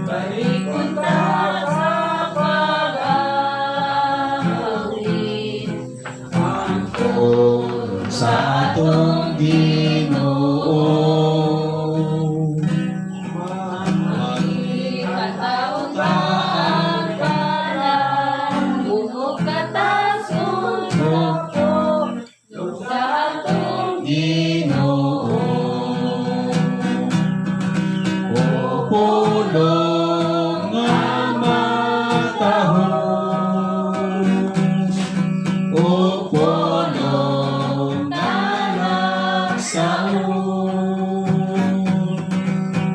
Balikunta sa pag-awit, Angkol sa atong Ginoo. Magkataon pa ang kalan, bunog katasun ako, sa atong Ginoo. O pulong nga matahong, o pulong na nagsaon,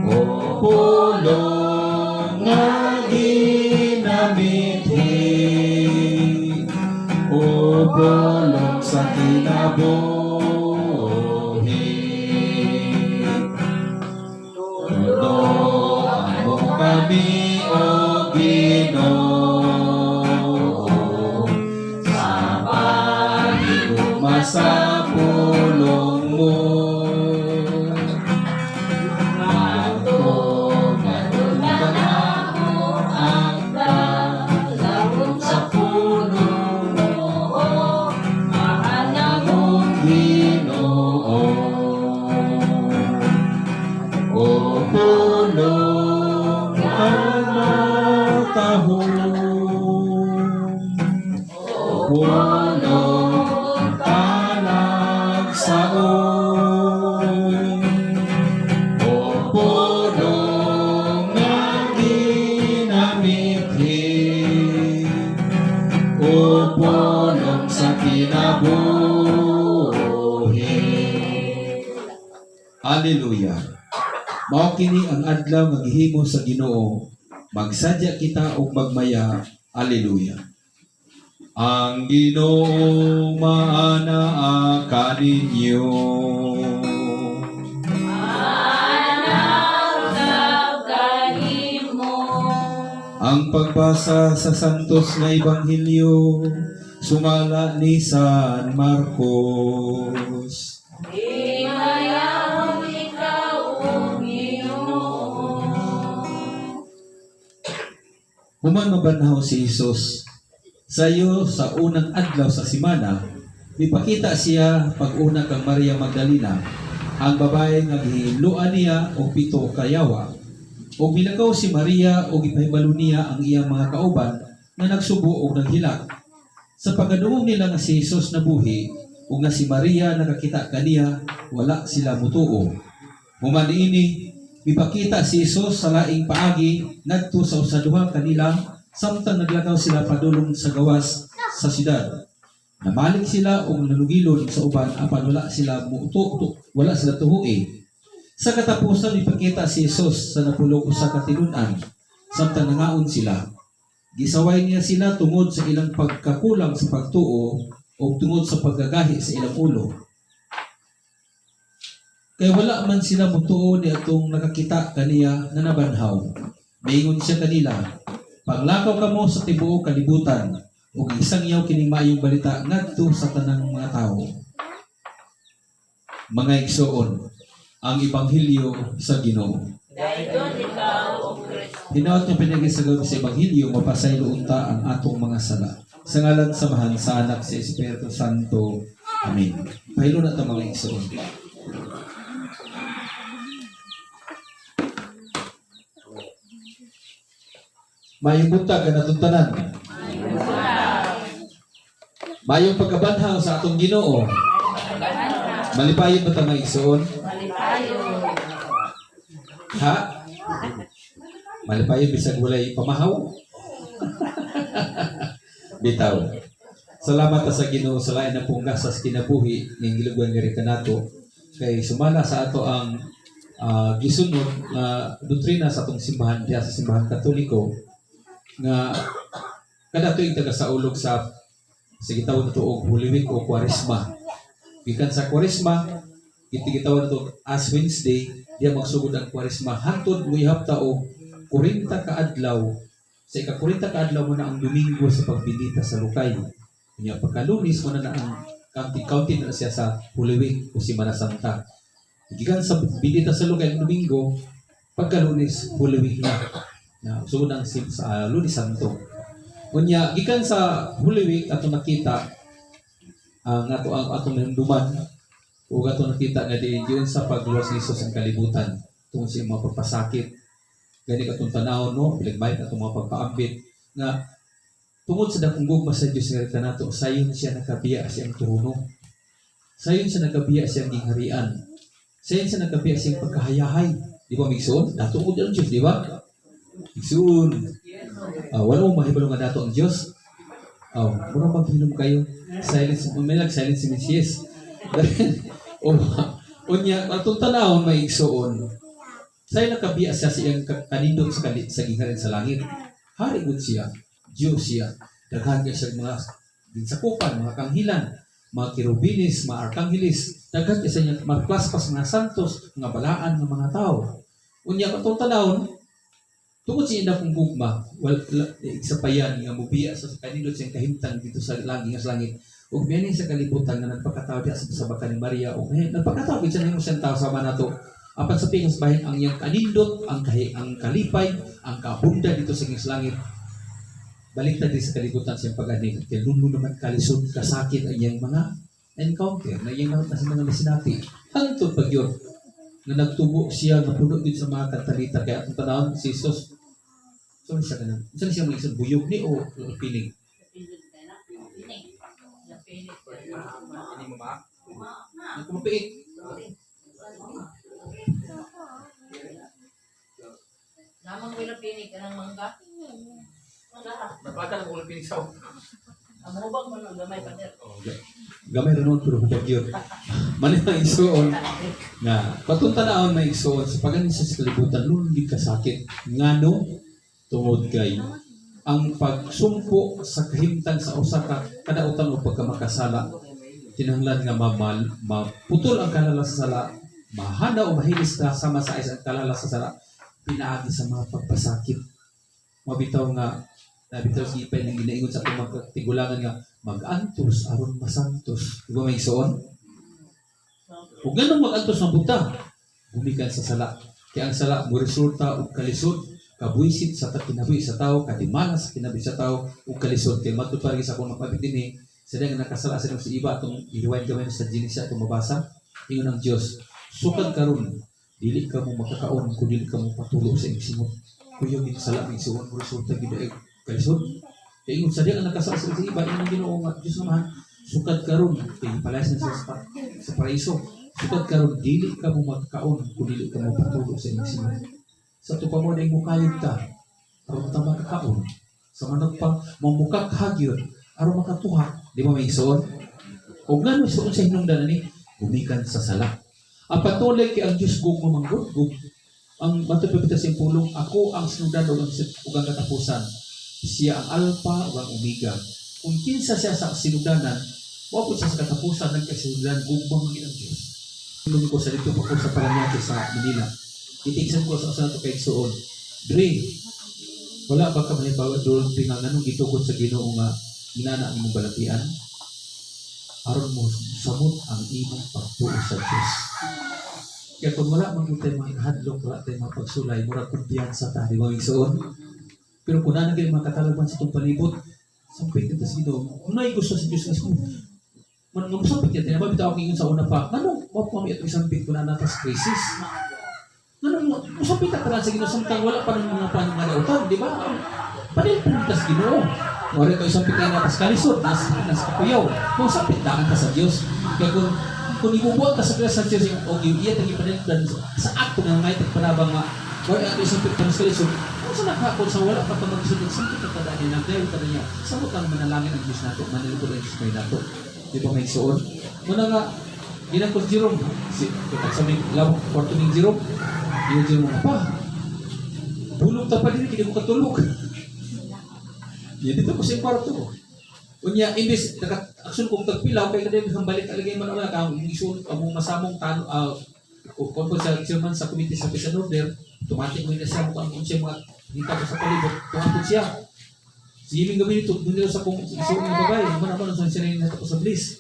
o pulong nga ginamithi, o pulong sa kinabuhi. Tuloan mo kami, O Ginoo, sa pagigugma sa pulong mo. Matulungan ako ang Lawon sa pulong puno, mahal mong Ginoo. O pulong ka matahong, o pulong ka nagsaon, o pulong nga ginamithi, o pulong sa kinabuhi. Hallelujah. Mao kini ang adlaw nga gihimo sa Ginoo. Magsadya kita og magmaya. Hallelujah. Ang Ginoo maana kaninyo. Anak sa kanimo, Ang pagbasa sa santos nga ebanghelyo sumala ni San Marcos. hinayang ikaw, O Ginoo. Human mabanhaw si Jesus. Sayo sa unang adlaw sa simana, ipakita siya pag-una kang Maria Magdalena, ang babae nga gihiluan niya og 7 ka yawa. Og milakaw si Maria og ipahibalo niya ang iyang mga kauban na nagsubo og naghilak. Sa pagkaduong nila nga si Jesus nabuhi ug nga si Maria nakakita kaniya, wala sila mutuo. Human ini ipakita si Jesus sa laing paagi ngadto sa usaduha kanila samtang naglakaw sila padulong sa gawas sa siyudad. Namalik sila og nalugilon sa uban apan wala sila wala sila tuhui. Sa katapusan ipakita si Jesus sa napulong usa ka tinun-an samtang nangaon sila. Gisaway niya sila tungod sa ilang pagkakulang sa pagtuo o tungod sa paggagahi sa ilang ulo. Kaya wala man sila mutuo ni atong nakakita kaniya na nabanhaw. Maingon siya kanila, paglakaw kamo sa tibuok kalibutan ug isangyaw kining maayong balita ngadto sa tanang mga tao. Mga igsoon, ang ebanghelyo sa Ginoo. Dayon ikaw, O Kristo. Hinaot niya pinagisagaw sa ebanghelyo mapasaylo unta ang atong mga sala. Sa ngalan samahan sa anak sa Espiritu Santo. Amen. Pahilo na ito mga igsoon. Mayong buntag ka natuntanan. Mayong pagkabanhaw sa atong Ginoo. Malipayon ba ito mga igsoon? Malipayon. Ha? Malipayon bisag walay pamahaw? Bitaw. Salamat sa Ginoo sa lain na pong gasas kinabuhi ng gilugan nga kanato kay sumala sa ato ang gisunod na doktrina sa atong simbahan diya sa simbahan Katoliko nga kada tuig taga-saulog sa gitawon nato og Holy Week o Kwaresma. Gikan sa Kwaresma gitawon nato as Wednesday diya magsugod ang Kwaresma hangtod muihapta og 40 ka adlaw. Sa ika-40 ka adlaw mo na ang Domingo sa pagbinita sa Lukay. Kanya pagka-Lunes mo na ang counting na siya sa Holy Week o Semana Santa. Gikan sa binita sa Lukay ang Domingo, pagka-Lunes Holy Week na. Na sugod ang sa Lunes Santo. Unya gikan sa Holy Week ato nakita ang atong hinduman ug ato nakita nga diin sa pagluwas ni Jesus ang kalibutan tungod sa mga pagpasakit. Gani katong tanaw no, bilang atong mga pagpaambit nga tungod sa dakong gugma sa Dios nga kanato, sayon siya nakabiya siyang trono. Sayon siya nakabiya siyang gingharian. Sayon siya nakabiya siyang pagkahayahay. Di ba migsoon? Dato mo ang Diyos, di ba? Migsoon. Wala mo mahibalo nga dato ang Diyos. Muna maghinom kayo. Silence, umilag, silence si Mesias. Unya, atong tanawon may igsoon. Sayon nakabiya siya siyang kanindot sa gingharian sa langit. Hari gud siya. Diyos siya. Daghan kay siya mga ginsakupan, mga kanghilan, mga kirubinis, mga arkanghelis. Daghan kay siya mga klaspas, mga santos, mga balaan ng mga tao. Unya katong tanawon, tungod sa ina kong gugma, isa pa yan nga mubiya sa kanindot siyang kahimtang dito sa langit. Ug meaning sa kalibutan nga nagpakatawag sa baka ni Maria ug nagpakatawag siya nimo siyang tao sama nato. Apan sa pingas bahin ang iyang kanindot, ang kalipay, ang kabunda dito sa langit. Baliktad din sa kalibutan siyang pag-anig. Kaya luno naman kalisod, kasakit ang iyang mga encounter na iyang mga nasinati. Hantod pag yun, na nagtubo siya, napuno din sa mga katalita. Kaya atong tanawon, si Jesus, sorry siya ka na. Saan siya mga isang buyog ni o pinig? Hindi mo ba? Nagkumapiit. Namang pinig ka ng mangga. Napaka ng ulang pinig sa Ang hubag mo ng gamay pa der. Gamay rin nun, pero hubag yun. Manay ang isuon nga patuntanawon may isuon sa paganin sa kalibutan lundi kasakit nga no tungod kay ang pagsumpo sa kahimtang sa usa ka kadautan o pagkamakasala kinahanglan nga maputol ang kalala sa sala, mahanda o mahilis ka sama sa isang kalala sa sala, pinaagi sa mga pagpasakit. Mabitaw nga nabitaw si Ipay ng ginaingon sa atong magtigulangan nga mag-antos aron masantos. Di ba may isuon? Kung ganun mag-antos ng buta, gumikan sa sala. Kaya ang sala mo resulta o kalisod, kabuisit sa kinabuhi sa tao, kadimala sa kinabuhi sa tao, o kalisod. Kaya matupari sa kung mapabit din sadang nakasala sa si iba itong iliwain gamay sa Genesis itong mabasa. Ingon ng Diyos, sukad karon dili ka mo makakaon kung dili ka mo patulo sa iyong simot. Kuyo gid sala may suon mo resulta gid ay kalisod. Kaya ingon sadang nakasala sa iba ingon ng Ginoo nga Diyos naman sukad karon kay palayas na sa paraiso. Sukad karon dili ka mo makakaon kung dili ka mo patulo sa iyong simot. Sa tupa mo na imukayod ka aron ta makakaon. Sa manag pa mamukak hagyod aron makatuha. Di ba may isuon? O nga no isuon sa hinungdan ni gumikan sa sala. Ang patuloy kay ang Diyos gug mamanggod gug ang matupipita sa pulong ako ang sinundan ug ang katapusan. Siya ang alpha ug ang omega. Kung kinsa siya sa sinundanan, wa po siya sa katapusan nagkasinundan gug mamangin ang Diyos. Nung ko sa dito pa ko sa Paranaque sa Manila. Itigsan ko sa usa to kay suon. Dre, wala ba ka mahibawa doon pinanganong gitukod sa Ginoo nga ginana ang imong balatian aron mo samot ang imong pagtuo sa Dios. Kaya kung wala man tayo mga hadlok, wala tayo mga pagsulay, murag kumpiyansa ta, di ba igsoon? Pero kung na naging mga katalagman sa itong palibot, sampit kita sa Ginoo. Kung na gusto sa Diyos kasi manong sampit kita, nababitaw ako sa una pa, anong mapamit ang sampit kung na natas krisis? Anong sampit ka sa Ginoo samtang wala pa ng mga panungan di ba? Panil pumuntas Ginoo. Wala ko isang pitay na paskalisod, nas kapuyaw. Kung sa pindakan ka sa Diyos, kaya kung ibubuhat ka sa Diyos, o iya tangi panilitan sa akto ng may tagpanabang nga, wala ko isang pitay na paskalisod, kung sa nakakon sa wala pa pamagisod, isang pitay ka dahil na dahil ka na niya, samot ang manalangin ang Diyos nato, manilipod ang Diyos may nato. Di ba may suon? Muna nga, ginagkos Jerome, sa may lawak, kwarto ng Jerome, yung Jerome nga pa, bulog ta pa din, hindi mo katulog. Dito ko sa kwarto. Unya imbes naka-action kong tagpilaw kay kadayang hambalik talagay man wala ka isun amo masamong tan kon sa chairman sa committee sa Peace and Order automatic mo na siya mo kung siya mga kita ko sa palibot tumatod siya. Sige gabi nito dulo sa kong isun ng babae man sa siya rin nato sa bliss.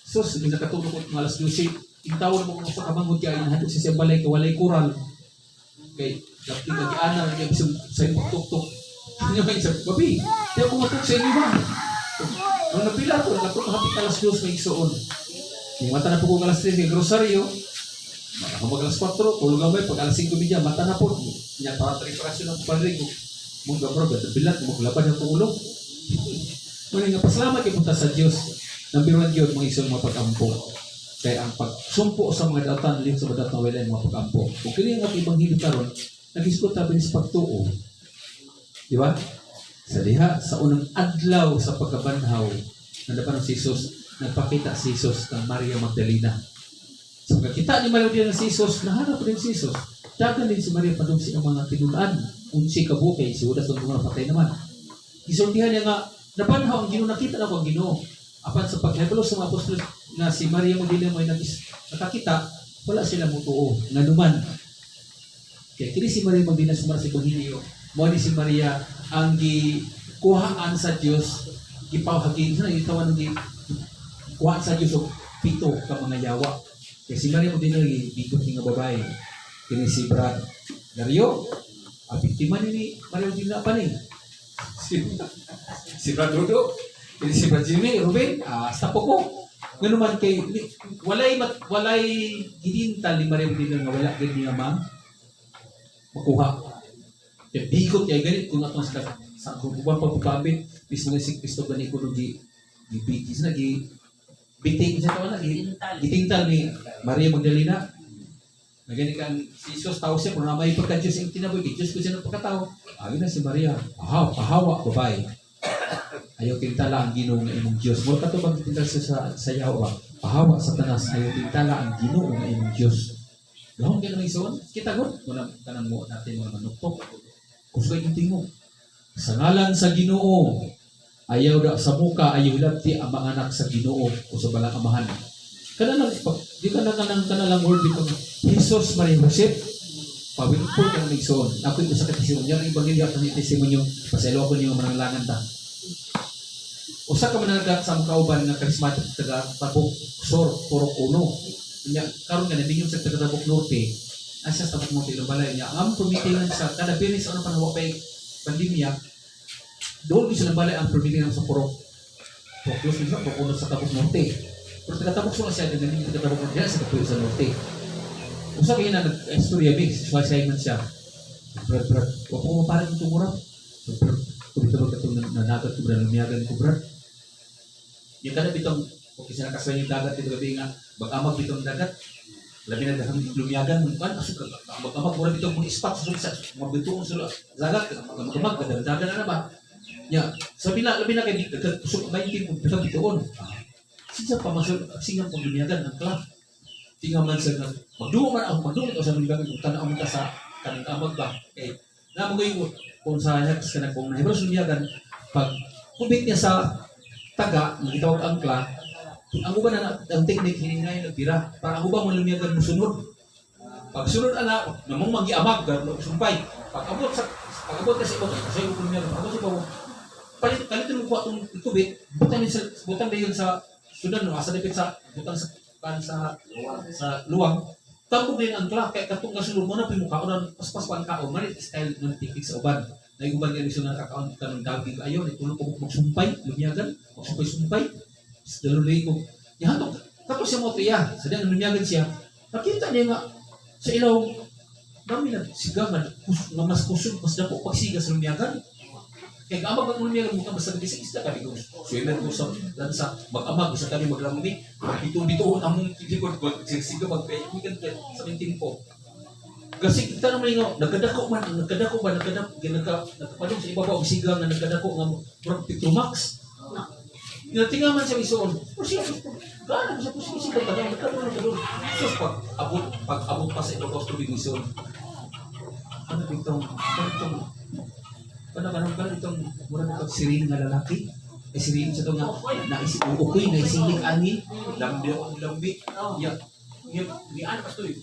So sige nakatulog ko mga alas 12 intawon mo ko sa kamangod kay nahato siya balay kay walay kural. Kay Dapat kagiana nga bisag sa tuk-tuk. Kanya may sa babi. Kaya kumatok sa inyo ba? Nung napila ko, nakatok hapit alas 2 may igsoon. Yung mata na po kong alas 3 may grosaryo. Makakabag alas 4, tulog gamay, pag alas 5 media, mata na po. Kanya para reparasyon ng panrigo. Mong gamro, bilat, maglaban ng ulo. Muna nga, pasalamat yung punta sa Diyos. Number 1 yun, mga isang mga pag-ampo. Kaya ang pagsumpo sa mga dautan, lihat sa badat na wala yung mga pag-ampo. Kung kini ang ibang hidup karon, nag-iskot tabi sa pagtuo. Di ba? Sa diha, sa unang adlaw sa pagkabanhaw, nadapan ng si Jesus, nagpakita si Jesus kang Maria Magdalena. Sa pagkakita ni Maria ng si Jesus, nahanap din si Jesus. Dagan din si Maria padung ang mga tinulaan. Unsi kabukay, si Judas ang mga patay naman. Isultihan niya nga, nabanhaw ang Ginoo, nakita na ko ang Ginoo. Apan sa paghebalo sa mga apostol na si Maria Magdalena may nakakita, wala sila mutuo, nga duman. Kaya kini si Maria Magdalena sumara sa Ebanghelyo, mo ni si Maria ang gikuhaan sa Dios, gipawhagi sa itawan ng kuhaan sa Dios og pito ka mga yawa. Kaya si Maria Magdalena gibigot nga babae. Kini si Brad Dario, ang biktima ni Maria Magdalena pa ni. Si Brad Dodo, kini si Brad Jimmy, Ruben, sa poko. Ngano man kay walay gidintal ni Maria Magdalena nga wala gid niya makuha. Kaya bigot kaya ganit kung atong sa kubang pagpapabit, mismo si Cristo gani ko gibigis na biting sa taon na gitingtal ni Maria Magdalena. Nagani kang si Jesus tao siya kung namay pagka Diyos ang tinaboy, Diyos ko siya ng pagkatao. Ayun na si Maria, ahawa babae. Ayaw tintala ang Ginoo nga imong Diyos. Mo katubang tintal siya sa yawa. Pahawa Satanas, ayaw tintala ang Ginoo nga imong Diyos. Lahong ganang ison, kita ko, wala kanang mo natin mga manuktok. Kusugay yung tingmo. Sa ngalan sa Ginoo, ayaw da sa muka, ayaw labti ang mga anak sa Ginoo o sa balang amahan. Kanalang, di ka na kanalang word dito, Jesus Maria Joseph, pawinpol ka ng ison. Ako ito sa katisimun. Yan ang ibangilya at ang itisimun nyo, paselo ko niyo mananglangan ta. Usa ka managat sa makauban ng karismatik taga Tabok Sur, Purok Uno. Kanya, karon nga nabingin sa taga Tabok Norte, asa sa Tabok Norte, balay niya. Ang permittingan sa kada bilis ano panawapay pandemya, doon bisa nabalay ang permittingan sa Purok Purok Uno sa Tabok Norte. Pero taga Tabok Sur siya, naging taga Tabok Norte sa Tabok sa Norte. Usa kayo na nag-istorya mix, Simon siya. Brad, wako ko mapalit ng tumurap. Kung ito ba katong nanagat ko, lumiyagan ko, Brad. Yung kada bitong, kung kasi nakasaya yung dagat, ito gabi nga, bag-amag bitong dagat, labi na dahang lumiyagan, bag-amag, mula bitong mga ispat, sa mga bituong sila, zagat, mag-amag, kadagdagan na ba? Sabi na, labi na kayo, kusok, may tim, bitong bituon. Sinsa pa, singang pang lumiyagan, ang kla. Tingnan man sa magdungo sa lumiyagan, kung tanaan mo ka sa kanang amag ba? Eh, namagay mo, kung sa next ka na kung nahibros lumiyagan, pag kubit niya sa taga, nagitawag angkla, ang uban na ang teknik hiningay nagtira, para ang uban mo lumiyagan mo sunod. Pag sunod ana, namang mag-iamag, sumpay. Pag abot kasi ibang, kasi ibang lumiyagan, pag abot sa ibang, palitin mo po itong kubit, butang na yun sa sudan, asa dipit sa, butang sa luwang, tapos din ang klak, kaya katong kasunod mo na pimukaon, paspas pa ang kaon, manit style ng tikik sa uban. Nag-uban yan iso na kakaon, kanong daging ayaw, nagtulong ko magsumpay, lumiyagan, magsumpay-sumpay, daluloy ko. Yahatong, tapos siya mo tiya, sa dyan lumiyagan siya, nakita niya nga, sa ilaw, dami na sigaman, nga mas kusog, mas dako, pagsiga sa lumiyagan. Kaya amag ang lumiyagan, mukhang basta nag-isang-isda kami ko. Swimmer ko sa lansa, mag-amag, isa kami maglambi, bituon among likod, magsiga, magkaibigan sa mintin ko. Kasi kita naman yung nagkadako ba, nagkapadong sa ibabaw, siga nga nagkadako nga Petromax. Natinga man sa ison, gano'n sa pusiga, nagkadong. Sus, pag abot pa sa ibabaw sa tubig ison, ano itong itong murag itong siring nga lalaki. Ay siring sa itong ukoy, naisilig ani, lambi. Yan pa ito eh.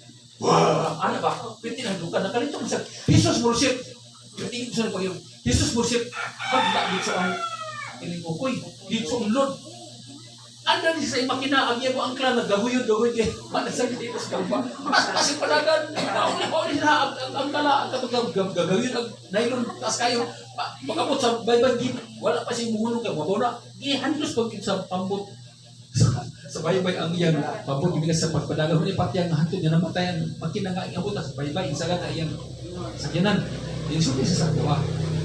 Ano ba? Pwede na duka. Nakalitong sa Jesus worship. Pwede sa pag Jesus worship. Pagda dito sa ang ukoy. Dito sa ulod. Anda di sa makina ang iya mo ang klan nagaguyod kay ana sa dito sa kampa. Kasi palagan ako ni sa ang kala katong gagawin ang nylon tas kayo pakabot sa baybay gid wala pa si muhulog ka mabona gihandlos pag sa pambot sa baybay ang iyang pambot gibigas sa pagpadagan ni pati ang hantod nga namatayan makina nga iabot sa baybay isa nga iyang sakyanan yung suki sa sakwa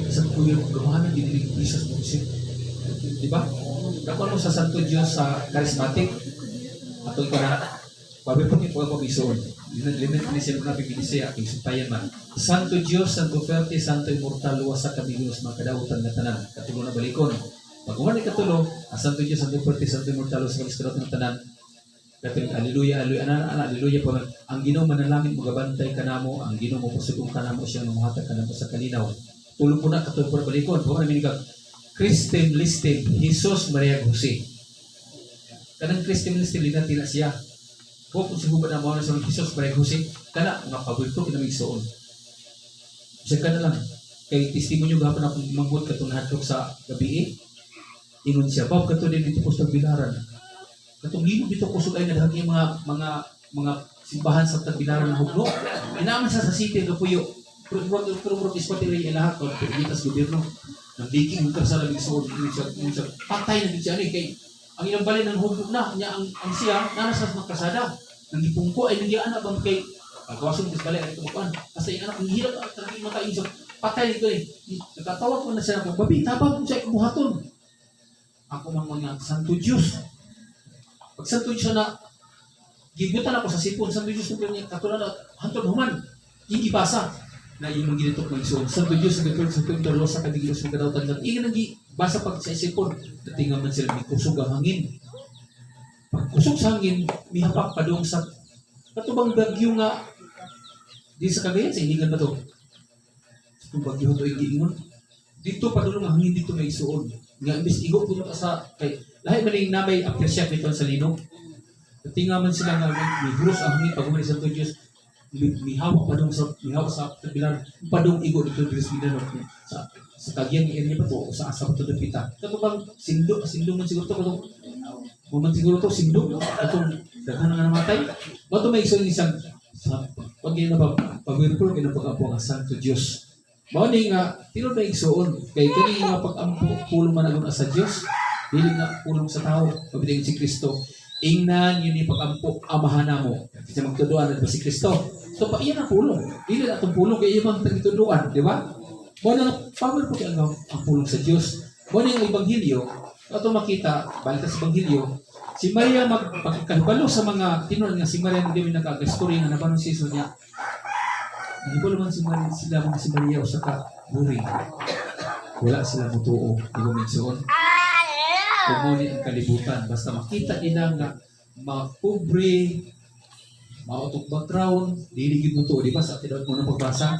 sa kuyo gawanan gid ni Jesus mo di ba? Dako mo sa Santo Diyos sa charismatic atong kana pabi po ni po pabison limit ni siya na bibinisi aking sumpayan man Santo Diyos Santo Fuerte Santo Immortal luwas sa kamigos mga kadautan nga tanan katulo na balikon pag ni katulo ang Santo Diyos Santo Fuerte Santo Immortal luwas sa kamigos kadautan nga tanan katulo haleluya haleluya haleluya po ang Ginoo manalangin magabantay kanamo ang Ginoo mo pasugong kanamo siya mamuhatag kanamo sa kalinaw tulong po na katulo por balikon po ni Christine Listed, Jesus Maria Jose. Kanang Christine Listed, linati na siya. Kung siguro na mga sa Jesus Maria Jose, kana, mga paborito, kinamigsoon. Siya ka na lang. Kay testimonyo gapon ako manggut katong hadlok sa gabi ingon siya, Bob, kato din dito po sa Bilaran. Katong libo dito ko sugay na dahagi mga simbahan sa Tagbilaran ng Hugno. Inaaman sa city, kapuyo. Pero ispati rin yung lahat, o pinitas gobyerno. Nang diking ka sa labing suod, patay na din siya kay ang ilang balay ng hugog na niya ang siya narasas ng kasada nang ipungko ay nandiyan anak bang kay pagkawasun ng balay ay tumukuan kasi yung anak ang hirap at talagang makain siya patay nito nakatawag ko na siya ng babi tabang ko siya ibuhaton ako mang mga Santo Diyos pag Santo Diyos na gibutan ako sa sipon Santo Diyos na niya katulad na hantod human hindi basa na yung ginitok ng iso. Santo Diyos, ang gagawin sa tuwing sa kadiglos ng kadautan ng ingan ang basa pag sa isipon. Natingan man sila, may kusog ang hangin. Pag kusog sa hangin, may hapak pa doon sa katubang bagyo nga di sa Cagayan, sa inigan ba ito? Itong bagyo ito ay giingon. Dito pa doon ang hangin dito may isuon. Nga imbis igo po ka sa kay lahat maling namay aftershock nito sa linog. Natingan man sila nga may huros ang hangin pag umali sa Santo Diyos. Mihawak pa dong sa Tagbilaran padong igo dito sa Mindanao sa Cagayan area ba to sa asa ba to dapita kato bang sindo man siguro to katong moment siguro to sindo katong daghan nga namatay ba to may isang pag na pag-report na pag-apo ang Santo Diyos mao ni nga tino ba igsoon kay kani nga pag-ampo pulong man sa Diyos dili na pulong sa tao kabilang si Kristo ingnan yun yung pag-ampo amahan namo kasi magtuduan na si Kristo so pa iyan ang pulong dili na itong pulong kaya ibang tagituduan di ba? Mo na power po ang pulong sa Diyos mo na yung Ebanghelyo ito makita balik sa Ebanghelyo si Maria magpagkahibalo sa mga tinunan nga si Maria hindi mo nagkagastory nga nabanong season niya nahibalo man si Maria o sa kaburi wala sila mutuo di ba minsoon kumuli ang kalibutan basta makita nila nga mapobre mautok background diligid mo to di ba sa tinawag mo ng pagbasa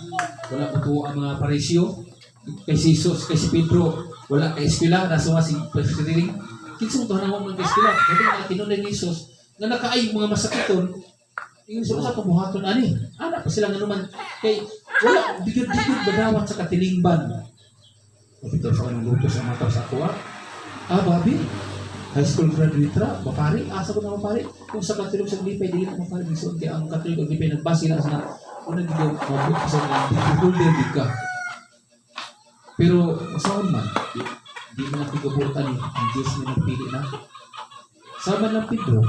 wala mo to ang mga parisyo kay Jesus kay si Pedro wala kay eskwela nasa nga si Pedro kinsa mo to hanawang mga eskwela kasi nga tinunay ni Jesus nga nakaay mga masakiton yung sa pamuhaton ani anak pa sila nga naman kay wala bigod-bigod badawat sa katilingban kapito sa kanong luto sa mata sa ako babi high school graduate ra, mapari, asa ko na mapari. Kung sa Katolik sa Lipay, dili na mapari. So, kaya ang Katolik sa Lipay, nagbasi na sa unang dito, mabuti sa mga holder ka. Pero, saan man, di mo nakigabutan ang Diyos na nagpili na. Saan man lang Pedro,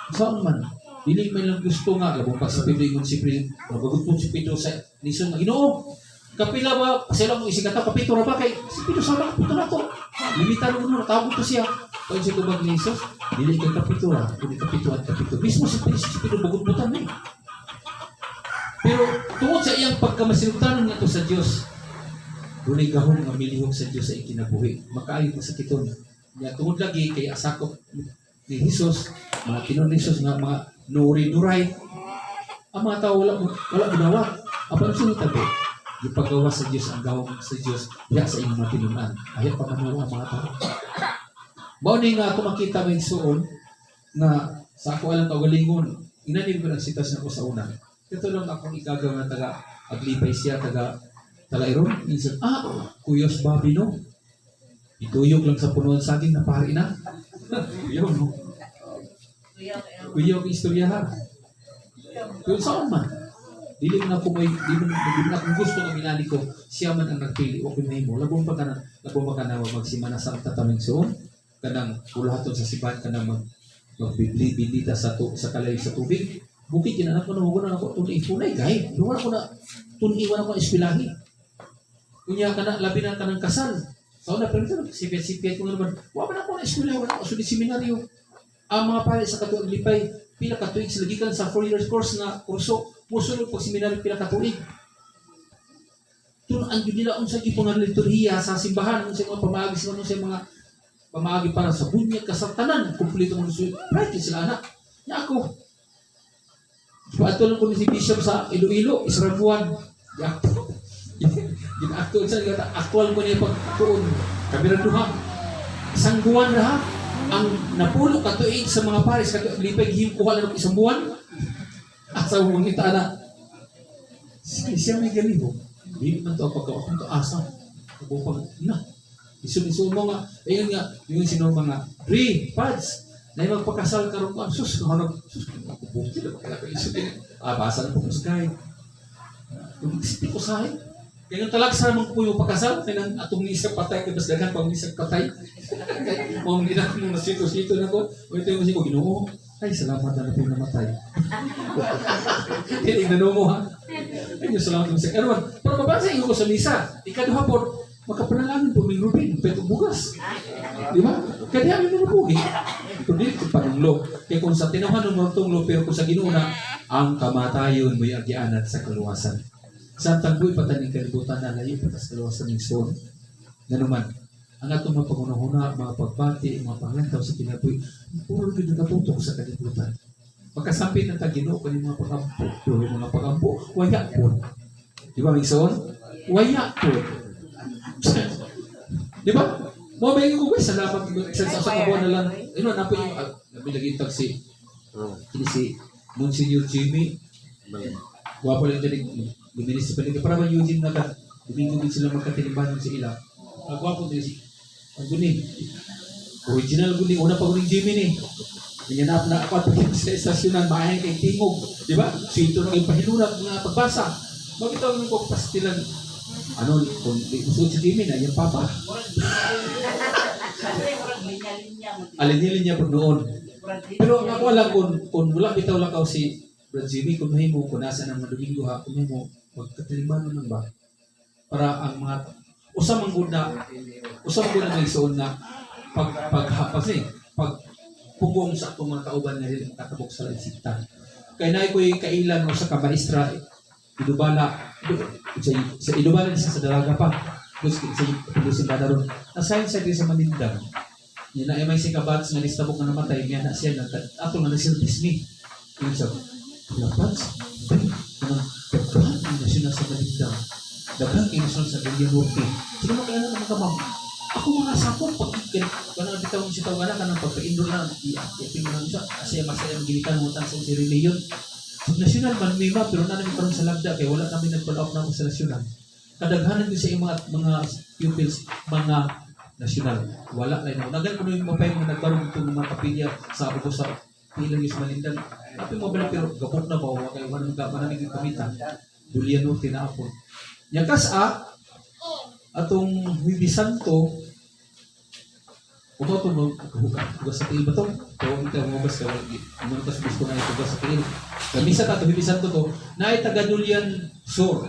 saan man, dili man lang gusto nga, labong pa si Pedro, yung si Pedro, mabagot po si Pedro sa nison na Ginoo. Kapila ba, sila mo isigata, kapito na ba kay si Pedro, sama kapito na to. Limitan mo na, tawag ko siya. Pag siya tubag ni Jesus, dili kang kapituwa, kundi kapito at kapito. Mismo si Pedro bagot-butan eh. Pero tungod sa iyang pagkamasinutanan nga to sa Diyos, dunay gahom nga milihok sa Diyos sa ikinabuhi. Makaayon mo sa kiton. Nga tungod lagi kay asakop ni Jesus, mga tinon ni Jesus nga mga nuri-nuray. Ang mga tao wala budawa. Apa ang sinitabi? Ipagawa sa Diyos ang gawang sa Diyos diya sa inyong matinunan. Ayaw pa manuwa ang mga tao. Mauni nga ako makita may suon na sa ako alang kagalingon, inanin ko ng sitas na ko sa una. Ito lang akong igagaw na taga-aglipay siya, taga-iron. Minsan, kuyos babi no? Ituyok lang sa punuan saging na pari na. Kuyaw, no? Kuya, kaya Kuyaw ang istorya ha. Pero saan man? Dili mo na kung gusto ng minali ko, siya man ang nagpili o kunay mo. Labong pa ka na magsimana sa tataming soon, kanang ulahaton sa sibahan, kanang magbibili-bilita sa kalay sa tubig. Bukit yun, anak ko na huwag na ako tunay kahit. Iwan ako na tuniwan ako eskwelahi. Kunya ka na, labi na ka ng kasal. So na, pero sipit-sipit ko naman, huwag na ako na eskwelahi, huwag na ako sulit seminaryo. Ang mga pare sa katuig lipay, pila katuig sila gikan sa 4 years course na kurso, musulog pag seminaryo pila katuig. Tulaan yun nila unsa gyud nga liturhiya sa simbahan, unsa mga pamaagi sila sa mga pamaagi para sa bunyag kasartanan, kumpleto mo practice sila anak. Nya ako. Paatol ko ni si Bishop sa Iloilo, Israbuan. Gin-actual sa actual ko niya pagtuon. Kamera duha. Isang buwan na ha. Ang napulo katuig sa mga pares katuig lipay himkuha na isang buwan. Asa mo ngita na. Siya may galibo. Hindi man to pagkaon to asa. Kapag na. Isun mo nga. Ayun nga. Yung sino mga pads. Na yung magpakasal karon ko. Sus. Ako bukti na makilaka isun din. Basa na po ko sa kahit. Yung isipin ko sa kahit. Kaya talag sa naman po yung pagkasal, kaya nang atong nisag patay, kaya mas dagan pang nisag patay. Kaya mga hindi natin nung nasito-sito na ko, o ito yung masiko, Ginoo, ay salamat na natin namatay. Hindi, ignano mo ha. Ay, yung salamat naman sa karuan. Pero mabasa yung ko sa misa, ikaduha po, makapanalangin po, may rubin, petong bugas. Di ba? Kaya di namin nabuhi. Kundi, panunglo. Kaya kung sa tinawan ng martunglo, pero kung sa Ginoo na, ang kamatayon mo'y agyaanat sa kaluwasan. Sa tagboy pataning kalibutan na layo patas kaluwasan ng son. Ganuman, ang atong mga pangunahuna, mga pagbati, mga panglantaw sa kinaboy, puro rin nakatutok sa kalibutan. Pagkasampin ng Ginoo kaning mga pagampo, pero yung mga pagampo, waya po. Di ba, Mingson? Waya po. Di ba? Mga bayan ko, salamat sa kabuhan na lang. Ano, napo yung, nabilagintag si Monsignor Jimmy. Wapo lang dyan, luminis sa balik. Para man Eugene na ka, domingo din sila magkatilibanon sa ila. Nagwapo din si, ang guning, original guning, una pa guning Jimmy ni. Nanyanap na ako at sa estasyonan, maahin kay Tingog. Di ba? Sito na yung pahilunan, mga pagbasa. Bakit ako nang pagpastilan? Ano, kung usod si Jimmy na, yung papa. Alin-linya po noon. Pero ako alam kung wala bitaw lang ako si Brad Jimmy, kung mahimo, kung nasa ng mga Domingo ha, kung mahimo, magkatilibanon lang ba? Para ang mga, usang mangguna may isuon na pagpugong sa itong mga kauban na rin katabok sa lansiktan. Kaya na ako'y kailan mo sa kabaistra, idubala, sa idubala niya sa dalaga pa, sa ilusin ron. Nasayin sa sa Manindang, yun na may si kabats nga nistabok na namatay, nga na siya, ato nga nasilbis ni. Yun siya, Lapats, kanang daghang nasyonal sa Manindang, daghang nasyonal sa Villanueva. Sino makailan na mga ma'am? Ako mga sapong pagkikin, kanang bitaw mo si tawanan, kanang pagpa-indor na, i-apin mo lang siya, kasi masaya ang gilitan mo sa si reliyon. Pag nasyonal man, may pero na namin parang sa lagda, kaya wala namin nag-follow up na sa nasyonal. Kadaghanan din sa mga pupils, mga nasyonal. Wala lang. Nagan mo yung mapay mga nagbarong itong mga kapilya sa ako sa ilang yung Manindang. Tapi mo bala pero gapok na ba o kayo manamig yung kamitan. Juliano tinapon. Yang kasa atong Huwebes Santo uto mo tugas sa tiil ba to? Kung ito mo bas ka ano tas gusto na tugas sa tiil. Kamisa ta to Huwebes Santo to na ay taga Julian Sur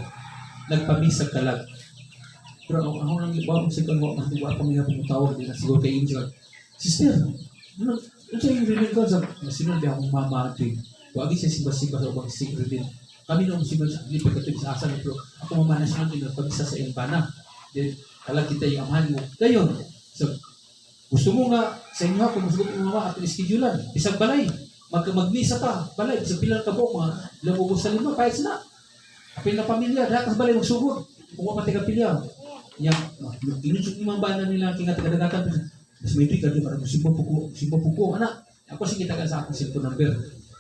nagpamisa kalag. Pero ako nang ibaw sa kan mo ang tuwa pa mga pumutawag din siguro kay Injo. Sister, ano yung rin ko sa nasinod di akong mamati. Wagi siya simba-simba sa ubang secret din. Kami nung simba sa lipat katib sa asan pero ako mamanas naman din pag-isa sa Ilbana. Then, talag kita yung amahan mo. Gayon, so, gusto mo nga sa inyo kung gusto mo mga ating schedulean, isang balay, magmisa pa, balay, isang pilang kabok, mga labubos sa lima, kahit sila. Apil na pamilya, lahat ng balay magsugod. Kung mapati ka pilya. Yang, inunsok yung mga bana nila, kingat-kadagatan, mas may ito, kasi parang simpo puko, anak. Ako sige tagal sa aking cellphone number.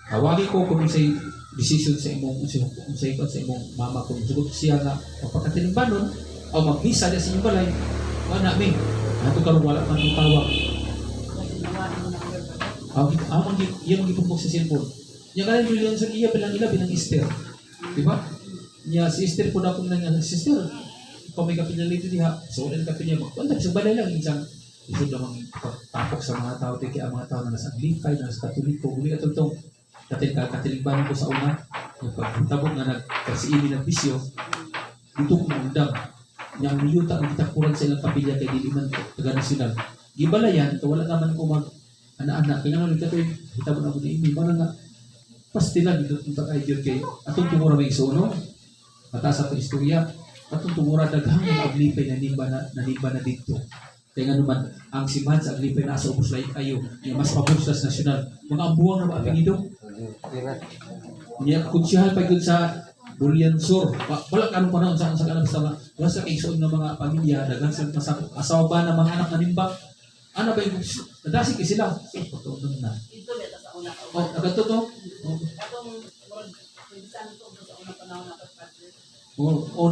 Tawagi ko kung say decision sa imong sa imong mama kung sugod siya nga magpakatilimban nun o mag-visa sa inyong balay. Wala mi. Ato karon wala man yung tawag. Iya magipupok sa cellphone. Nya kaya reliyon sa iya bilang Esther. Di ba? Nya si Esther po na akong nang sister. Ikaw may kapinalito diha. So, ulan kapinya mo. Wala, sa balay lang. Isang isod namang tapok sa mga tao. Tiki ang mga tao na nasa Anglipay, na nasa Katoliko. Uli ka itong katiligbanan ko sa una. Yung pagtabog na nagkasiini ng bisyo. Dito ko maundang. Nya ang niyuta ang kitakuran sa ilang kapilya kay Diliman taga-nasyonal. Gibalayan, ito wala naman ko anak-anak. Kaya naman ito yung kitabon ako ni Imi. Mana nga, pastilan dito itong idea kay atong tumura may isuno. Mataas atong istorya. Atong tumura daghang mga aglipay na nimba na dito. Kaya nga naman, ang simbahan sa aglipay na sa ubos lahat ayo. Yung mas pabustas nasyonal. Mga ambuang na maapinido. Niya kunsihal pa yun sa Bulian Sur. Wala ka nung panahon sa kanang basta wala sa kaigsoon ng mga pamilya. Daghang sa asawa ba ng mga anak na nimba. Ano ba yung nadasig sila? Pagkaunod na. Ito beta sa una. Oh, nagato to? Atong pinsan to sa unang panahon na pagpatid. Oo,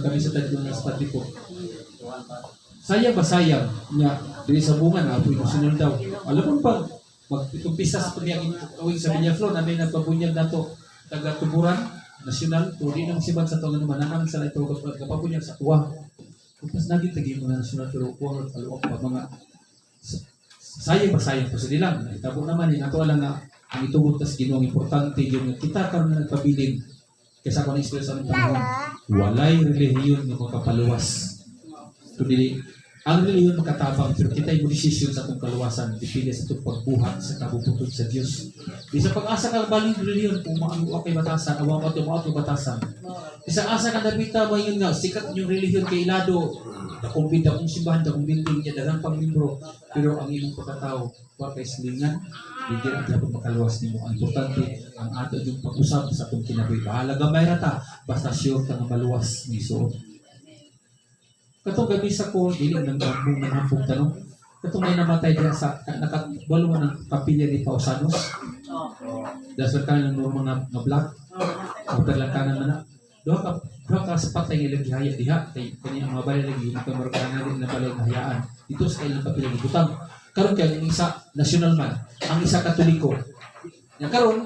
kami sa tagdo na sa pati ko. Sayang ba sayang niya dili sa bunga na apoy sunod daw. Alam mo pa magpisa sa pagyakin awing sa Villaflor na may nagpabunyag nato taga Tuburan National turi ng sibat sa taon naman nanang sa ito kapabunyag sa kuwa. Tapos naging tagi mo na national pero kuwa kaluok pa mga sayang ba sayang to sa dilang. Itabo naman ato lang nga ang itugot tas Ginoong importante yun nga kita karon na nagpabilin kaysa kung express ang panahon walay relihiyon nga makapaluwas. Kundi ang relihiyon makatabang pero kita yung desisyon sa itong kaluwasan dipili sa itong pagbuhat sa kabubutod sa Diyos. Di sa pag-asa ka baling relihiyon kung maano kay batasan awang ka tumaot ng batasan. Isang asa ka nabita mo yun nga sikat yung relihiyon kay Ilado nakumbida kong simbahan kung building niya dalang pang-libro pero ang imong pagkatao wa kay silingan hindi na dapat makaluwas nimo. Ang importante ang ato yung pag-usap sa itong kinabuhi. Bahala gamay rata basta sure ka nga maluwas ni suot. Katong gabi sa ko, dili nang gambong ng hapong tanong. Katong may namatay diya sa nakatbalungan ng kapilya ni Pausanos. Dasal ka ng mga black. O perlakanan na na. Doha ka sa patay ng ilaghihaya diha. Kaya ang mga balay lagi, nagkamarakanan din na balay ng hayaan. Dito sa kailang kapilya ni Butang. Karon kaya ang isa, national man. Ang isa katoliko. Yang karon,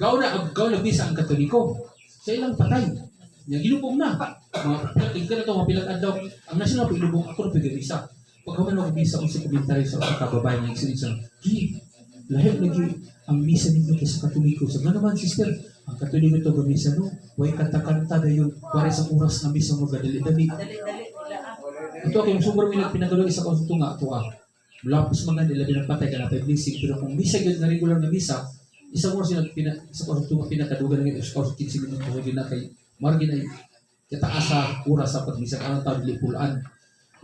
gaw na bisa ang katoliko. Sa ilang patay. Yang ginubong na. Tingka na ito, mapilang adlaw. Ang national po ilubong, ako na pag-ibisa. Pagkaman ako ibisa kung sa komentaryo sa kababayan ng isa-isa, lahit lagi ang misa ninyo sa katoliko. Sa nga naman, sister, ang katoliko ito gamisa, no? Huwag kanta-kanta na yun. Para sa oras na misa mo, gadali-dali. Ito ako yung sumber mo pinagulong isa ko sa tunga. Ito lapos mga nila pinagpatay ka na pag-blisig. Pero kung misa yun na regular na misa, isang oras yun isa ko sa tunga pinakadugan ng isa ko sa 15 minuto ko yun na kay margin ay kitaasa oras sa pagmisa ka ng tabli pulaan.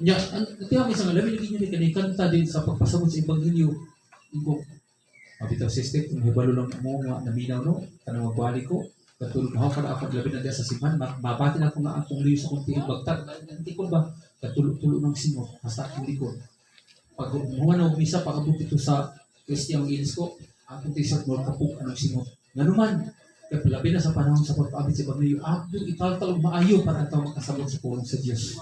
Nya, tiyak isang alamin yung ganyan kanta din sa pagpasabot sa Ebanghelyo. Iko, mabitaw sister, kung hibalo lang mo nga naminaw no, kanang magbali ko, katulog mo ka na ako labi na sa simhan, mabati na ako nga akong liyo sa kong tingin bagtag. Hindi ko ba, katulog-tulog ng singo, hasta hindi ko. Pag mga na misa, pag-abot ito sa Christian Ilis ko, akong t-shirt mo, kapuk, anong singo. Nga naman, kaya labi na sa panahon sa pagpaabit sa Ebanghelyo, abdong italtalog maayo para ito makasabot sa pulong sa Diyos.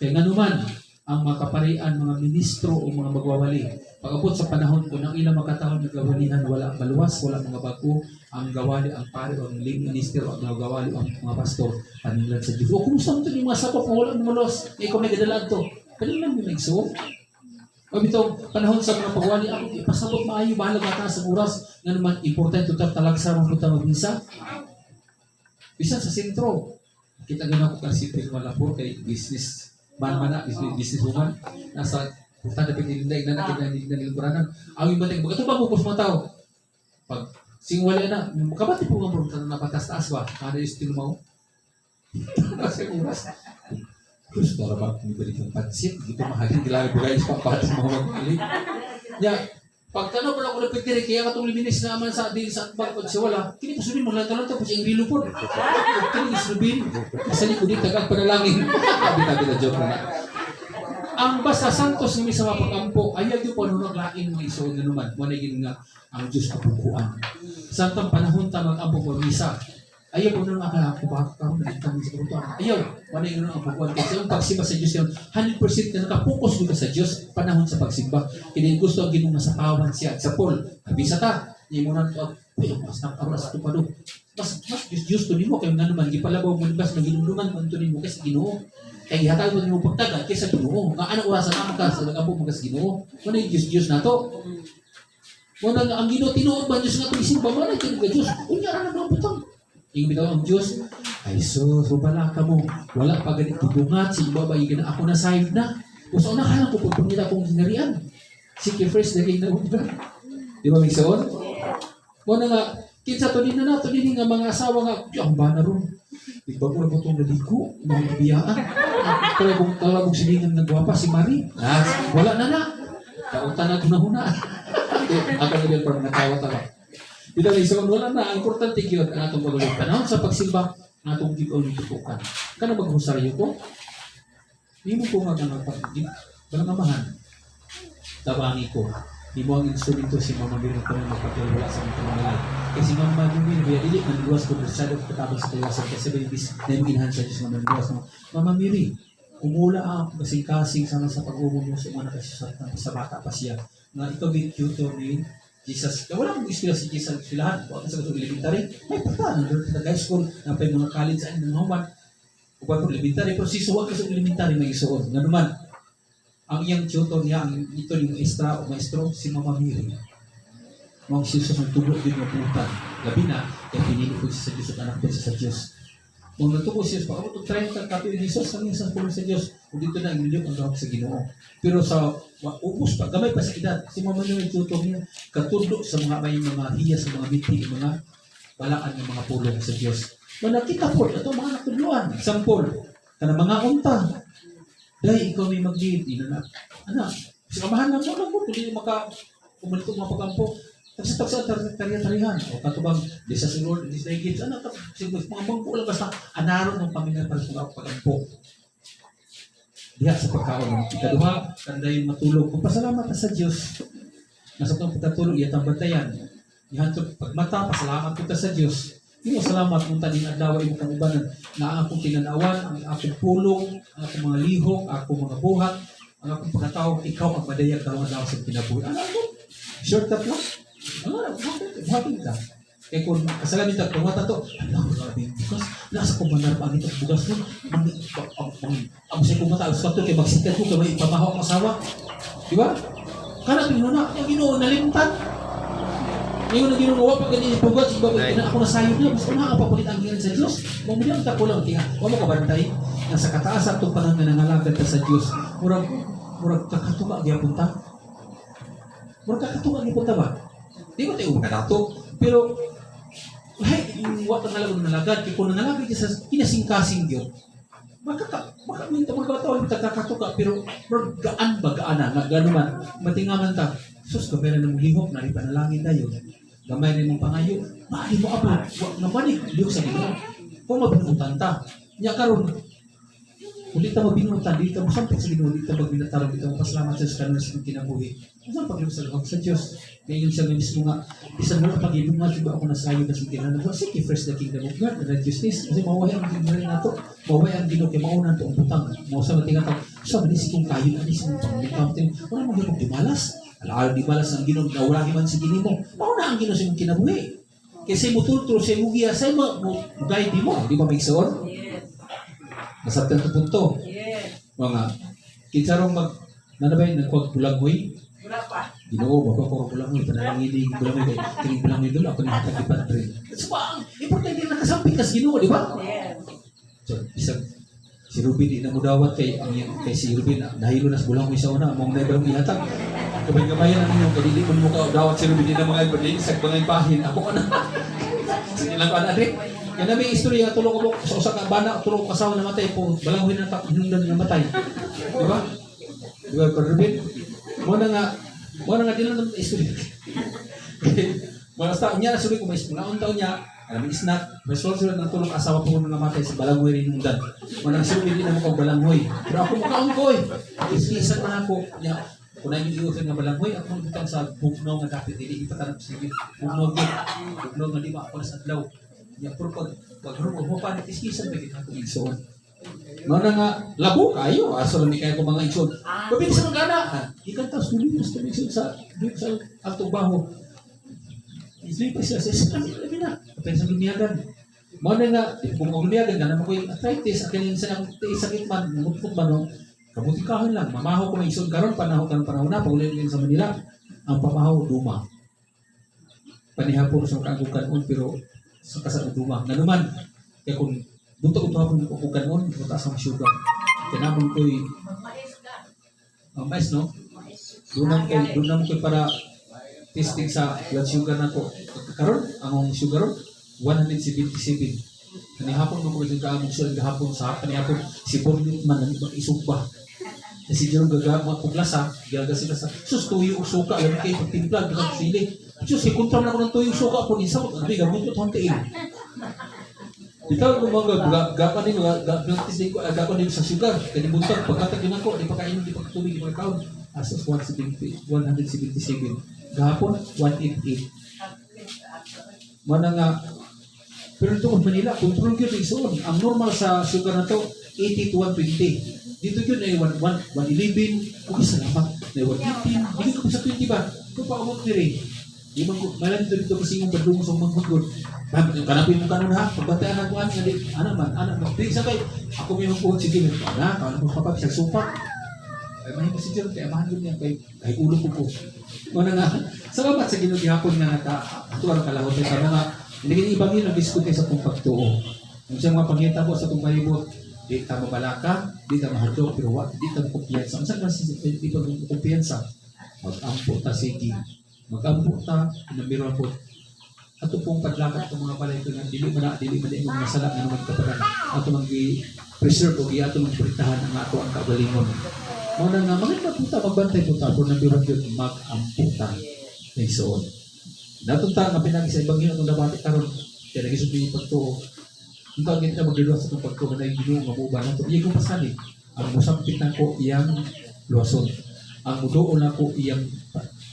Kaya nga naman, ang mga kaparian, mga ministro o mga magwawali, pag-abot sa panahon kung ang ilang makataon na gawalihan, wala ang maluwas, wala mga bago, ang gawali, ang pare, o ang lead minister, o ang mga gawali, o ang mga pastor, panilan sa Diyos. O kumusta mo ito yung mga sapok kung wala ang maluwas, ikaw may gadalaan ito. Kanilang yung nagsuot. O itong panahon sa mga pagwali, ako ipasabot maayo, bahala mataas ang oras, nga naman, importante ito talagsa mong punta mag-visa. Bisa sa sentro. Kita gano'n ako kasi ito yung malapor kay business man-mana, business woman. Nasa punta na pinilinday na natin na niliburanan. Ang iba tingin, ito ba pupos mga tao? Pag singwala na, makabati po nga bro, na patas-taas ba? Ano yung still mo? Kasi oras. Terus para ba diberikan pansit gitu mahalin gilala bagay sa papat sa mga magpili. Ya, pagtanong mo lang ko napitiri kaya katong liminis na aman sa din sa bag pag wala. Kini ko subin mo lang talon tapos yung rilo po. Kini subin kasi ko dito kag panalangin. Tabi-tabi na joke na. Ang basta santos ni sa mapagampo ayaw yung panunog lain mo iso naman. Mo na nga ang Dios kapukuan. Santang panahon ta mag-ampo ko misa. Ayaw po nang ako baka ka nagtang sa puto. Ayaw, wala yung ang pagkuhan kasi ang pagsimba sa Diyos yun 100% na nakapokus dito sa Diyos panahon sa pagsimba. Kaya gusto ang ginong masapawan siya sa Paul. Nabisa ta, hindi mo na mas nakaras ito pa doon. Mas Diyos to nimo kayo nga naman gipalabaw mo libas na ginulungan mo ito nimo kasi Ginoo. Kaya hatag mo nimo pagtagad kaysa Ginoo. Nga anong orasan naman ka sa nag-ampo mo kasi Ginoo. Ano yung Diyos na to? Wala nga ang Ginoo tinuod ba Diyos nga isimba mo na ito Diyos. Unya ra na mga butang. Yung bitaw ang Diyos, ay sus, wala ka mo. Wala pa ganit tubungat, si Baba, yung ako na side na. Kung sa unahan ko, pupunita akong ginarian. Sige, first, naging naunga. Di ba, may saon? Wala nga, kinsa to din na nga mga asawa nga, ang ba na ron? Di ba mo na itong naligo, mga biyaan. Kaya kung siningan ng gwapa, si Marie. Wala na. Kautan na huna. Ako na din parang natawa-tawa. Bitaw ni Son, wala na. Ang importante yun ang atong pagulog. Panahon sa pagsimba, ang atong gigaw ni tutukan. Kana maghusaryo ko? Hindi mo ko magpagigit. Walang amahan. Tabangi ko. Hindi mo ang instrumento si Mama Miri ko na magpagulwala sa mga tumangalan. Kasi Mama Miri, kaya dili, manluwas ko masyado katabang sa kawasan. Kasi ba yung na-imginhan sa Diyos na manluwas. Mama Miri, umula ang kasing-kasing sama sa pag-umong mo sa mga sa bata pa siya. Nga ito may tutor ni Jesus. Kaya wala akong ispila si Jesus silahan. Kung sa katong elementary, may pagkaan. Sa high school, na pa yung mga college ay mga human. Kung pa elementary, pero si suwag ka sa elementary may isuon. Nga naman, ang iyang tutor niya, ito yung maestra o maestro, si Mama Miri. Mga Jesus ang tubok din ng putan. Gabi na, kaya pinili ko siya sa Diyos at anak ko siya sa Diyos. Kung natuko siya, pag ako itong 30 kato yung Jesus, ang isang pulo sa Diyos, kung dito na, milyon ang gawag sa Ginoo. Pero sa ubos pa, gamay pa sa edad, si Mama Miri yung tutor niya, katundo sa mga hiya, sa mga biti, mga balaan ng mga pulong sa Diyos. Manakita po, ito mga natuluan, sampol, kana mga unta. Dahil ikaw may mag-lead, anak, sa kamahan lang mo, tuloy pumalito mga pagkampo. Tagsa tarihan. O katubang, di sa sinur, di sa higit, anak, mga bangko lang basta, anaron ng pamilya para sa mga pagkampo. Diya sa pagkaon. Ikaduha, kandayin matulog. Kung pasalamat na sa Diyos, nasa itong pagkatulog, iyatang bantayan. Ihantog pagmata, pasalamat kita sa Diyos. Hindi mo salamat kung taning adlaw mo kang ubanan na akong tinanawan, ang akong pulong, ang akong mga lihok, ang akong mga buhat, ang akong pagkatao, ikaw ang madayag dalawang daw sa kinabuhi. Ano mo? Shortcut lang. Ano? Buhatin ka. Kaya kung kasalamin ka, tumata to, alam mo grabe yung bukas. Nasa kong manarapaan itong bukas mo. Ang sa kong mataas ka to, kaya magsikat ko, kaya may ipamahaw ang asawa. Diba? Kana ito na, yung ginoo, nalimtan. Ngayon na ginunawa pag ganyan yung bugat, iba ako nasayod na, gusto na kapapalit ang gingan sa Diyos. Huwag mo lang tako lang, tinga, huwag mo kabantay. Nasa kataas at itong panangan ng alagad ka sa Diyos. Murag kakatuka, di punta. Murag kakatuka, di punta ba? Di ko tayo ka nato. Pero, huwag ang alagad ng alagad, kaya kung nangalagad ka sa kinasing-kasing Diyos, minta magkataon, kakatuka, pero gaan ba, gaan na, ganuman, matingaman ta. Sus, gamay na ng lihok, naripanalangin tayo. Gamay na ng pangayo, maali mo abo, huwag naman lihok sa Ginoo. Kung mabinutan ta, niya karon, kung di ta mabinutan, di ta masampit sa Ginoo, di ta magbinatarong, di ta mapasalamat sa kanon sa kinang-kinabuhi. Ang pag-ibig sa luwag sa Diyos. Kaya yun siya mismo nga, isang wala pag-ibig nga, diba ako nasayo na sa kinanan ko, sige, first the kingdom of God, and righteousness. Kasi mawaway ang ginagawa na ito, mawaway ang Ginoo, kaya maunan ito ang putang. Mawasa matingatang, sa manisip kong kayo, manisip kong pang-captain, wala mong ginong dimalas. Alaala di balas ang Ginoo, nawala man si Ginoo mo. Mauna ang Ginoo sa mong kinabuhi. Kasi mo tultro sa mong giya, sa mo guide mo, di ba may soon? Yes. Nasabtan ito punto. Yes. Mga, kinsarong nanabay, nagkuwag bulangoy. Wala pa. Ginoo, magkakurang bulangoy, panananginig bulangoy, kaya kining bulangoy doon, ako nakatag di padre. So, ang importante na nakasampit ka sa Ginoo, di ba? Yes. So, isang, si Ruben, di na mo dawat kay si Ruben, nahilo na sa bulangoy sa una, mong neberong ihatag. Kamay-kamayan ang inyong kadili ko mo ka dawat si Ruben din na mga ibadin sa mga ipahin. Ako ka na. Sige lang ka na, adik. Yan na may istorya, tulong ko sa usak ang bana, tulong ko kasawa na matay po, balanghoy na hinundan na matay. Diba? Diba, Kod Ruben? Muna nga din lang istorya. Muna sa taon niya, sabi ko, may mga taon niya, alam yung snack, may sulat ng tulong asawa po na matay sa balanghoy rin hinundan. Muna nga sabi, hindi na mo kang balanghoy. Pero ako makaon ko eh. Isisan na ako. Kung na yung iusin nga balanghoy, ako nagtang sa bugnaw nga dapat hindi ipatanap sa sige. Bugnaw nga di ba ako na sa adlaw. Ya pero pag mo pa tiskisan ba kita ko igsoon. Mao na nga labo kayo aso lang kay ko mga igsoon. Pabili sa magana. Ikan tas dili sa igsoon sa dito sa atong baho. Islipas siya sa labi na. Patay sa lumiyagan. Mao na nga kung lumiyagan ka naman ko yung arthritis at kanin sa sakit man, mutfut man no. Kabuti kahon lang, mamahaw ko may igsoon karon panahon na pag ulit sa Manila. Ang pamahaw duma. Panihapon sa kagukan pero sa kasang duma. Nanuman kaya kung buto hapon ko kanon, mataas ang sugar. Kanamon ko'y mais no? Doon ko para testing sa blood sugar na ko. Karon ang sugar ron 177. Kanihapon mo ko yung kaamong sugar gahapon sa kanihapon si Bonit man ang isugba. Kasi diyan gagawin mga puglasa, gagawin sila sa sus tuyo o suka, alam kayo pagtimpla, gagawin sili. Sus, ikontra na ako ng tuyo suka po, isa mo, hindi, gabutot hantiin. Ikaw, mga gagawin din, gagawin din sa sugar, kanibuntag, pagkatagin ako, di pa kainin, di pa katubig, di pa kaon. Asos 177, gahapon, 188. Mana nga, pero ito kung Manila, control yun isoon. Ang normal sa sugar na to, 80 to 120. Dito yun ay 111. Okay, salamat. Na 115. Hindi ko sa 20 ba? Ito pa ako rin. Di man ko, malam dito kasi yung badungo sa mga hudod. Kanapin mo kanon ha, pagbantayan ako anak man. Di sabay, ako may magpuhod si Jim. Anak, ano mo kapag siya supak. Ay, mahimos si Jim, kaya mahal yun yan. Kay ulo ko po. Una nga, salamat sa ginugihapon nga atuan kalahot. Kaya mga, hindi ibang yun ang diskute sa kong pagtuo. Kung siya mga pangita ko sa kong palibot, di ta mabalaka, di ta mahadlok, pero di ta kumpiyansa. Ang saan kasi di pa kumpiyansa? Mag-ampo ta sige. Mag-ampo ta, pinamiruan po. Ato pong padlakat ng mga balay ko na dili man yung masala nga naman kapagan. Ato mag-preserve o ato mag-puritahan ang ato ang kagalingon. Muna nga, maganda po ta, magbantay po ta, pero namiruan yun, mag-ampo ta. Na isoon. Natunta nga pinagi sa ibang yun, itong nabati karon kaya nagisod yung pagtuo. Ito ang ganito magliluwas sa itong pagtuo na yung ginoo, mabuba na ito. Iyang kong pasali. Ang musapit na ko, iyang luwason. Ang mudoon na ko, iyang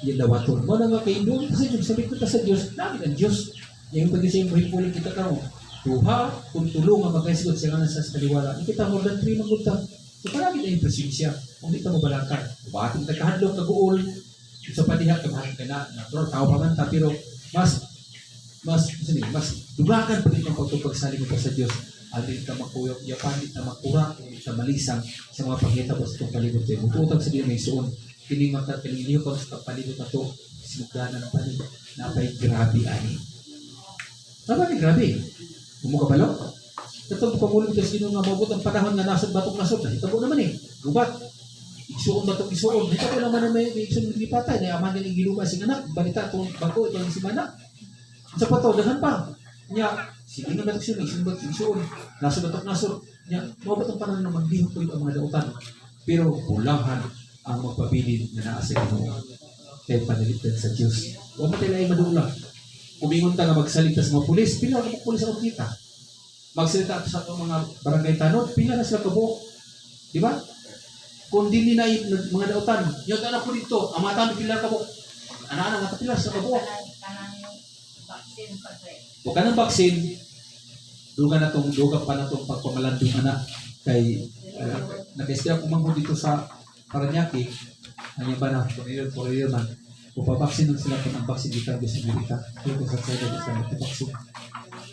lawaton. Wala nga kayo doon, kasi yung sabi ko sa Diyos, lagi ng Diyos. Yung pag-isip mo, hipulit kita ka mo. Tuha, kung tulong ang magkaisikot siya nga nasa kaliwala. Ang kita more than 3 magunta. So palagi na yung presensya. Kung di ka mo balakar. Bakit nagkahadlok, kaguol. Sa padiha, kamahan ka na. Tao pa man ta, pero mas dumagan pa rin ang pagpagsaling mo pa sa Diyos. Alin ka makuyok, yapanit na makura, sa malisang, sa mga panghita po sa itong palibot. Mututag sa Diyos may suon. Piling magkakaliliyo ko sa palibot na ito. Sinuganan pa rin. Napay grabe ani. Napay grabe. Umukabalo. Katong pagulong ito sino nga mabot ang panahon na nasod batok nasod. Ito po naman gubat. Isuon batok isuon. Ito po naman na may isuon ng lipatay. Na aman din ang giluba sing anak. Balita itong bago ito ang simana. Sa pato, dahan pa. Nya, sige nga batok siya. Isuon batok isuon. Nasod batok nasod. Nya, mabot ang panahon na maglihok po ang mga dautan. Pero kulangan ang magpabilin na naasa Ginoo. Kaya panalitan sa Diyos. Huwag mo tayo ay madula. Kumingon ta nga magsalita sa mga pulis. Pila na pulis ang kita. Magsalita sa mga barangay tanod. Pila na sila kabuok. Di ba? Kung dili na yung mga dautan, yung anak ko dito, ang mga tanod pila kabuok. Anak-anak nga pila sa kabuok. Huwag ka ng baksin. Duga pa na itong pagpamalandong anak. Kay nag-estia kumangko dito sa Paranaque, ano ba na, Puriyo man, upabaksin lang sila kung ang baksin dito sa Amerika, kung sa China dito sa baksin.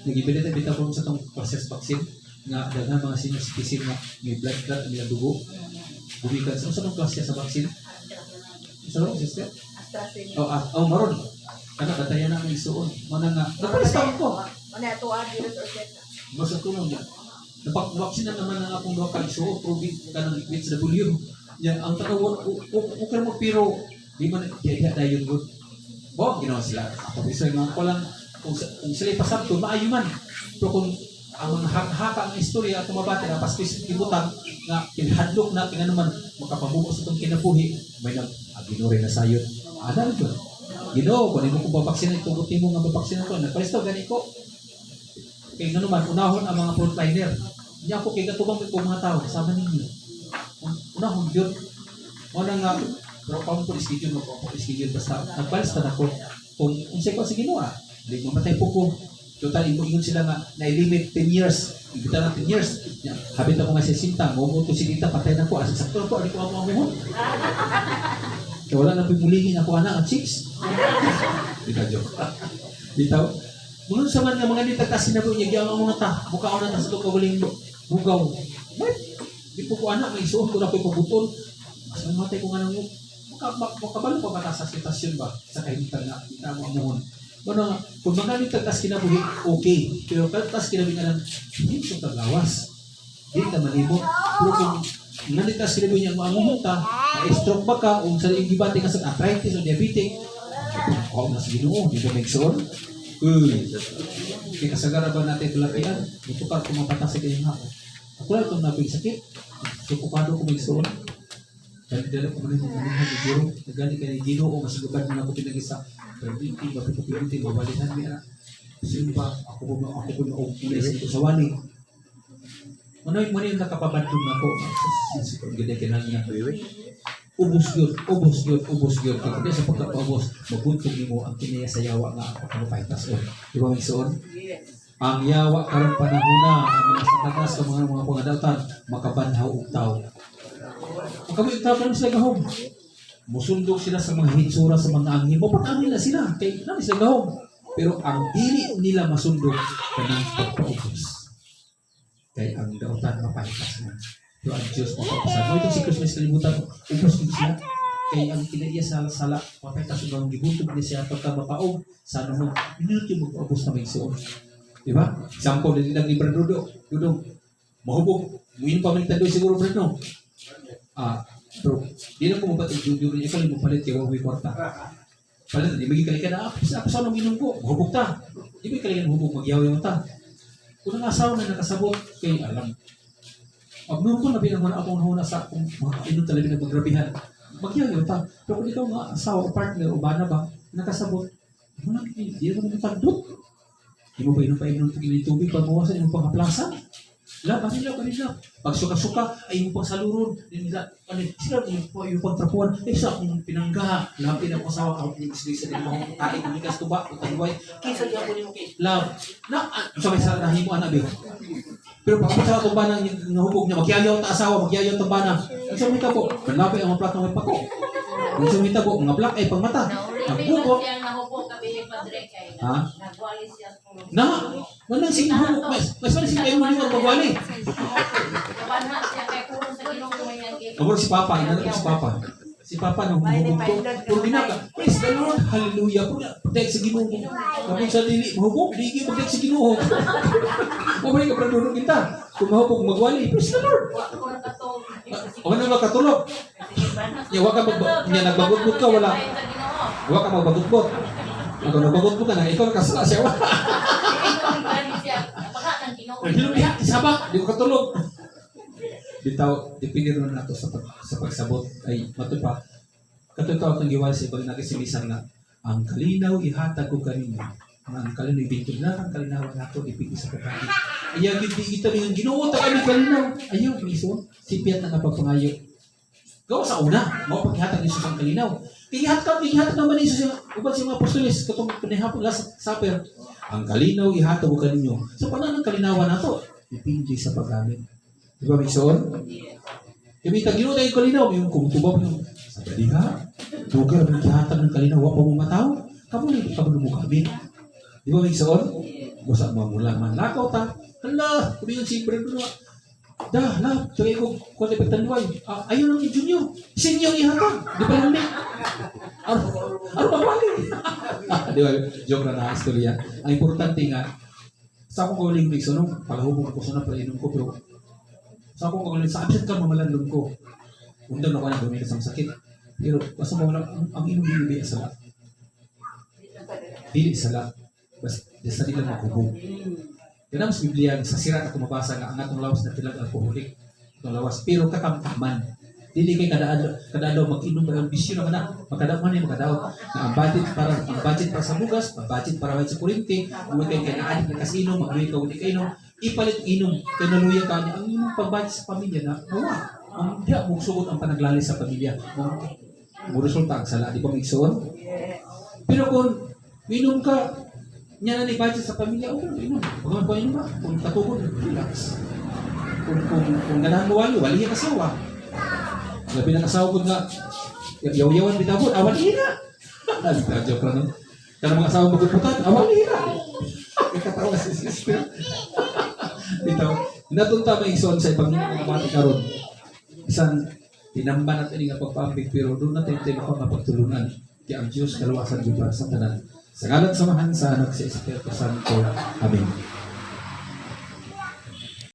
Nag-ibili na dito po sa itong process baksin, nga dahil mga senior citizen nga, may blood clot, may dugo, bumikan. Sa anong klase sa baksin? Sa anong sister? Maron. Kana, batayan na ang isuon. Mana nga, napalistaw ko. Basta tulong yan. Napakbaksin na naman ang akong lokal show, proving ka ng HW. Yan, ang tatawag, okay mo, pero di man, kaya dahil yun, bo, ginawa sila. Ako isa nga ko lang, kung sila ipasabto, maayo man. Pero kung ang haka ang istorya at tumabati na paspis ibutang na pinhadlok na naman makapamumos itong kinabuhi, may ginuri na sayot. Ano ito? Ginoo, kung hindi mo kung babaksin ito, buti mo nga babaksin ito. Nagpalistaw, gani ko. Kaya nga naman, unahon ang mga frontliner. Hindi ako kaya katubang ko mga tao, kasama ninyo. Unahon yun. Wala nga, pero kung po ischedule mo, kung po ischedule, basta nagbalista na ko. Kung sa'yo ko, sige no hindi mamatay po ko. Total, ingon sila nga, na-limit 10 years. Ibita na 10 years. Habit ako nga sa sinta, mo to si Dita, patay na ko. Asa sakto ko, ko ako mo. Kaya wala na pipulingin ako anak at 6. Bitaw, joke. Bitaw. Muna sa man nga mga nita kasi na po niya, ang mga ta, mukha ko na ta sa ito kawaling bugaw. What? Di po ko anak, may isuot ko na po pabutol. Mas mamatay ko nga nang makabalo pa ba sa sitasyon ba? Sa kahintan na, kita mo amuhon. Ano nga, kung mga nitagtas kinabuhi, okay. Pero kaltas kinabuhi nga lang, hindi ito taglawas. Hindi ka malibot. Pero kung nalitas kinabuhi niya, amuhon ta, na-stroke ba ka, o sa ibibati ka sa arthritis o diabetic, oh, mas Ginoo, di ba make sure? Kaya kasagara ba natin tulapian? Ito ka kumapata sa kanyang ako. Ako lang itong naping sakit. Sukupado ko make sure. Dali ko mali mo kanihan ni Giro. Nagani ka ni Gino o masagabad mo na ako pinag-isa. Pero hindi, mapipipilitin, mawalihan niya. Sino ba? Ako po na-ukulay sa ito sa wali. Manoy mo yung nakapabandong na ako. Siguro ganda kinang niya. Ubus yun. Kaya sa pagkapaubos, maguntog mo ang kinaya sa yawa nga ako paitas o. Di ba, Migsoon? Ang yawa karang panahon na, ang mga satanas sa mga pangadautan, makabanhaw og tao. Ang kami itaw pa sila gahom. Musundog sila sa mga hitsura sa mga angin. Mapatangin na sila. Kaya namin sila gahom. Pero ang dili nila masundog kanang pagpaubos. Kaya ang dautan mapaitas na. Pero ang Diyos mapapasal. Mo itong si Christmas kalimutan, ubos din siya. Kaya ang kinaiya sa sala, mapaitas ang gibutog niya siya pagka mapaog. Sana mo, minute yung magpaubos na may suon. Diba? Example, nilang ni Brad Dudong, mahubog. Muyin pa manitan doon siguro, Brad, no? Pero, di lang ko mabatid yung ikaw yung mapalit kaya huwag kwarta. Palit, di magiging kalikan na, sa nang minum ko, mahubog ta. Di ba kalikan mahubog, magyaw-yaw ta. Kung ang asawa na nakasabot, kaya alam. Noon ko nabilang mo na akong nahuna sa akong mga inom talaga nagmagrabihan. Magyaw-yaw ta. Pero kung ikaw nga asawa o partner o bana ba, nakasabot, di mo naman tagdot. Di mo ba inom pa inom ng tubig para mawasan yung pangaplasan? Kanila. Pag suka-suka, ay yung pang saluron. Sila yung pagtrapuan. Sa akong pinangga. Lahat na ko asawa. Ako pinag-isli din mo. Kain ng likas tuba. Utaluway. Kaysa di ako niyo kay love. Sa may sa nahimo anak. Pero pag sa itong banang nahubog niya, magyayaw ta asawa, magyayaw ta bana. Ang sumita po, manlapay ang mga plak na may pako. Ang sumita po, mga plak ay pangmata. Ang buko. Ha? Walang sinahubog. Mas wala si kayo muli magpagwali. Kamuro si Papa, inanap si Papa. Si Papa nung mahubog ko. Puro ginaka, praise the Lord, hallelujah. Protect sa Ginoo. Kapag sa dili, mahubog, di protect sa Ginoo. Mabalik ka pradulog kita. Kung mahubog, magwali, praise the Lord. O ano ba katulog? Niya nagbagot-bot ka, wala. Huwag ka magbagot-bot. Kung nagbagot-bot ka na, ikaw nakasala siya. Hilumihat, isabak, di ko katulog. Bitaw, dipinir na nato sa pagsabot ay matupa. Katotoo ang giwala sa ibang nagisimisan na ang kalinaw ihatag ko kanino. Ang kalinaw ibintog na, ang kalinaw nato ipigil sa pagkain. Ayaw, hindi ito yung Ginoo, kami kalinaw. Ayaw, miso, sipiyat na napagpangayo. Gawa sa una, mapaghatag ni Jesus ang kalinaw. Ihatag naman ni Jesus yung ubat sa mga apostolis, katong pinahapon last supper. Ang kalinaw ihatag ko kanino. So, paano ang kalinawan nato? Ipigil sa pagkain. Di ba, Mison? Kami tagino tayo kalinaw, yung kumutubab yung sa baliha, dugar, nagkihatag ng kalinaw, wap mo mataw, kamu mo kami. Di ba, Mison? Basta mamula man, lakaw ta, hala, kami yung si Brad Dudong, tagay ko, kung ipagtanduay, ayun ang junior, senior ihatag, di ba namin? Ano ba bali? Di ba, joke na istorya. Ang importante nga, sa akong kauling Mison, palahubog ko sa napainom ko, pero sa akong kauling, sa absent ka mamalandong ko, undan ako na gumita sa sakit. Pero, basta mo lang, ang inom binibigay sa lahat. Dili sa lahat. Basta nila makubog. Kaya sa Biblia, sa sira na kumabasa nga, ang atong lawas na tilag alkoholik. Itong lawas. Pero katamtaman. Dili kay kada mag-inom ang bisyo naman na. Makadaman niya, makadaw. Na ang budget para sa bugas, ang budget para sa kurinti, kung kay naadik na kasino, mag-uwi ka, hindi kayo, ipalit inom. Kaya naluya ka niya, ang inom pang-budget sa pamilya na, ang diya, magsugot ang panaglali sa pamilya. Resulta ang sala, di ba Migsoon? Pero kung minom Nya na ni budget sa pamilya, okay, inom. Pagkaman ko ba? Kung katugod, relax. Kung ganahan mo wali yung asawa. Labi ng asawa ko nga, yaw-yawan bitabot, wali na. Joke lang, no? Karena mga asawa magpuputan, wali na. Katawa si sister. Dito, natunta may ison sa ibang mga mati karon. Isang tinamba natin nga pagpapig, pero doon natin tayo mapagtulungan. Kaya ang Diyos kaluwasan yung para sa tanan. Sa ngalan samahan sa anak si Espiritu Santo. Amen.